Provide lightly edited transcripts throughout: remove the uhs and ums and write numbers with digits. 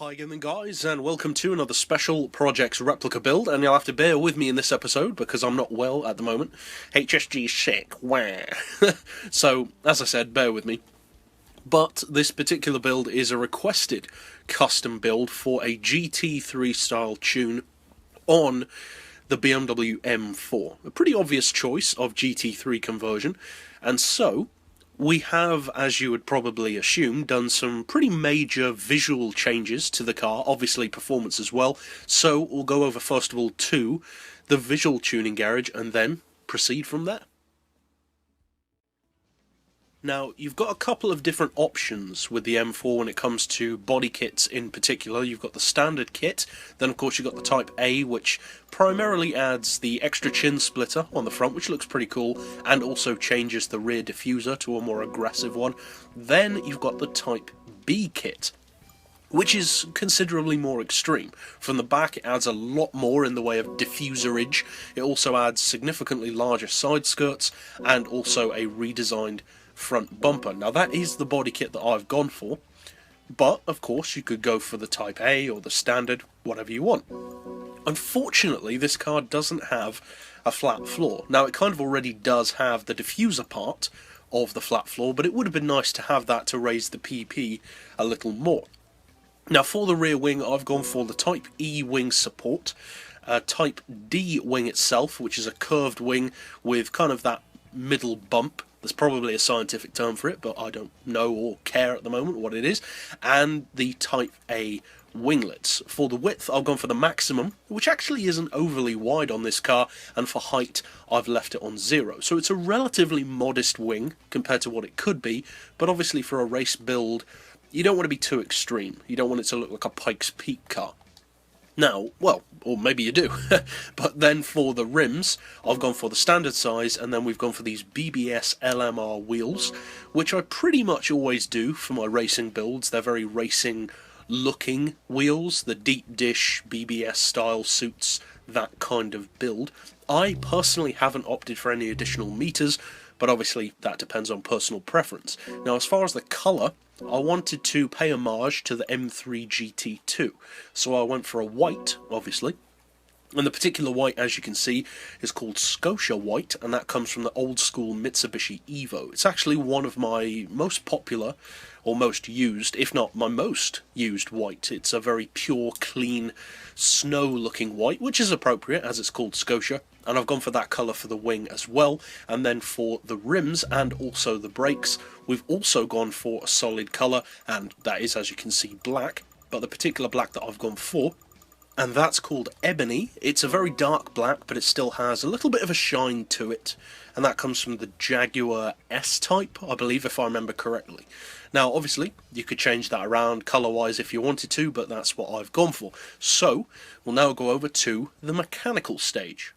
Hi again guys, and welcome to another special Projects replica build, and you'll have to bear with me in this episode because I'm not well at the moment. HSG sick, wah. So, as I said, bear with me. But this particular build is a requested custom build for a GT3 style tune on the BMW M4. A pretty obvious choice of GT3 conversion, and so we have, as you would probably assume, done some pretty major visual changes to the car, obviously performance as well, so we'll go over first of all to the visual tuning garage and then proceed from there. Now, you've got a couple of different options with the M4 when it comes to body kits in particular. You've got the standard kit, then of course you've got the Type A, which primarily adds the extra chin splitter on the front, which looks pretty cool, and also changes the rear diffuser to a more aggressive one. Then you've got the Type B kit, which is considerably more extreme. From the back it adds a lot more in the way of diffuserage. It also adds significantly larger side skirts, and also a redesigned front bumper. Now that is the body kit that I've gone for, but of course you could go for the Type A or the standard, whatever you want. Unfortunately, this car doesn't have a flat floor. Now it kind of already does have the diffuser part of the flat floor, but it would have been nice to have that to raise the PP a little more. Now for the rear wing, I've gone for the Type E wing support, Type D wing itself, which is a curved wing with kind of that middle bump. There's probably a scientific term for it, but I don't know or care at the moment what it is. And the Type A winglets. For the width, I've gone for the maximum, which actually isn't overly wide on this car, and for height, I've left it on 0. So it's a relatively modest wing compared to what it could be, but obviously for a race build, you don't want to be too extreme. You don't want it to look like a Pikes Peak car. Now, well, or maybe you do, but then for the rims, I've gone for the standard size, and then we've gone for these BBS LMR wheels, which I pretty much always do for my racing builds. They're very racing looking wheels, the deep dish BBS style suits that kind of build. I personally haven't opted for any additional meters, but obviously that depends on personal preference. Now as far as the colour, I wanted to pay homage to the M3 GT2, so I went for a white, obviously, and the particular white, as you can see, is called Scotia White, and that comes from the old school Mitsubishi Evo. It's actually one of my most popular, or most used, if not my most used white. It's a very pure, clean, snow-looking white, which is appropriate, as it's called Scotia, and I've gone for that colour for the wing as well. And then for the rims and also the brakes, we've also gone for a solid colour, and that is, as you can see, black, but the particular black that I've gone for, and that's called Ebony. It's a very dark black, but it still has a little bit of a shine to it, and that comes from the Jaguar S-Type, I believe, if I remember correctly. Now, obviously, you could change that around colour-wise if you wanted to, but that's what I've gone for. So, we'll now go over to the mechanical stage.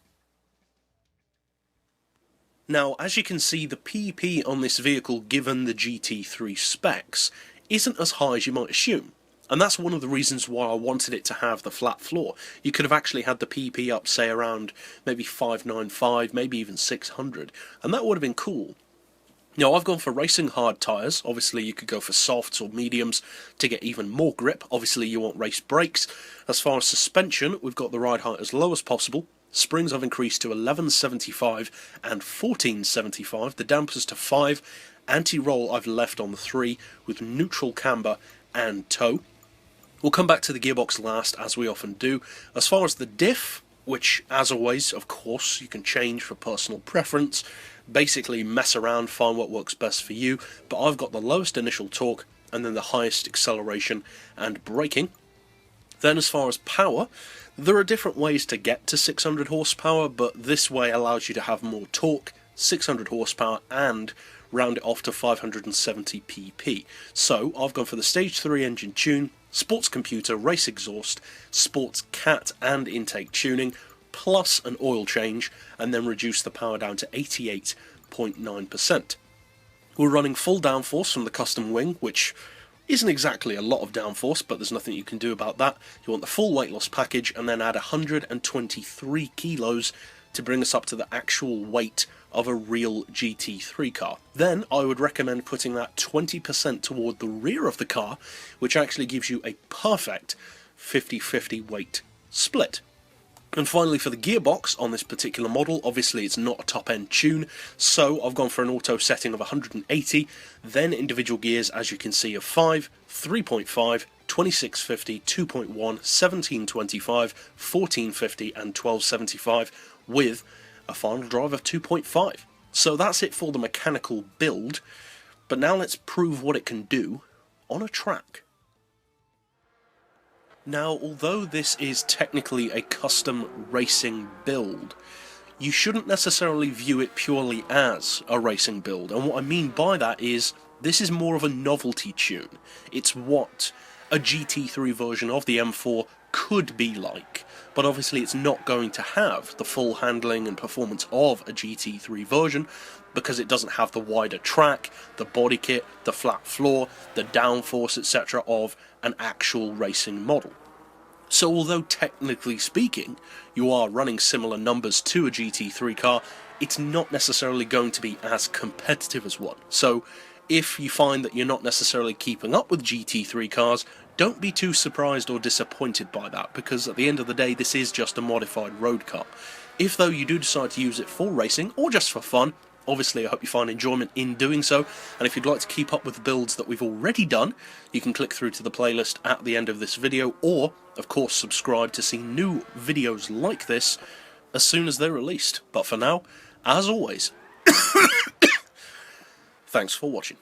Now, as you can see, the PP on this vehicle, given the GT3 specs, isn't as high as you might assume. And that's one of the reasons why I wanted it to have the flat floor. You could have actually had the PP up, say, around maybe 595, maybe even 600, and that would have been cool. Now, I've gone for racing hard tyres. Obviously, you could go for softs or mediums to get even more grip. Obviously, you want race brakes. As far as suspension, we've got the ride height as low as possible. Springs I've increased to 1175 and 1475. The dampers to 5. Anti-roll I've left on the 3 with neutral camber and toe. We'll come back to the gearbox last, as we often do. As far as the diff, which, as always, of course, you can change for personal preference, basically mess around, find what works best for you, but I've got the lowest initial torque and then the highest acceleration and braking. Then as far as power, there are different ways to get to 600 horsepower, but this way allows you to have more torque, 600 horsepower, and round it off to 570 pp. So I've gone for the Stage 3 engine tune, sports computer, race exhaust, sports cat and intake tuning, plus an oil change, and then reduce the power down to 88.9%. We're running full downforce from the custom wing, which isn't exactly a lot of downforce, but there's nothing you can do about that. You want the full weight loss package, and then add 123 kilos to bring us up to the actual weight of a real GT3 car. Then I would recommend putting that 20% toward the rear of the car, which actually gives you a perfect 50-50 weight split. And finally, for the gearbox on this particular model, obviously it's not a top-end tune, so I've gone for an auto setting of 180, then individual gears, as you can see, of 5, 3.5, 2650, 2.1, 1725, 1450 and 1275, with a final drive of 2.5. So that's it for the mechanical build, but now let's prove what it can do on a track. Now, although this is technically a custom racing build, you shouldn't necessarily view it purely as a racing build, and what I mean by that is this is more of a novelty tune. It's what a GT3 version of the M4 could be like, but obviously it's not going to have the full handling and performance of a GT3 version because it doesn't have the wider track, the body kit, the flat floor, the downforce, etc. of an actual racing model. So although technically speaking you are running similar numbers to a GT3 car, it's not necessarily going to be as competitive as one. So if you find that you're not necessarily keeping up with GT3 cars, don't be too surprised or disappointed by that, because at the end of the day this is just a modified road car. If though you do decide to use it for racing or just for fun, obviously I hope you find enjoyment in doing so, and if you'd like to keep up with the builds that we've already done, you can click through to the playlist at the end of this video, or of course subscribe to see new videos like this as soon as they're released. But for now, as always, thanks for watching.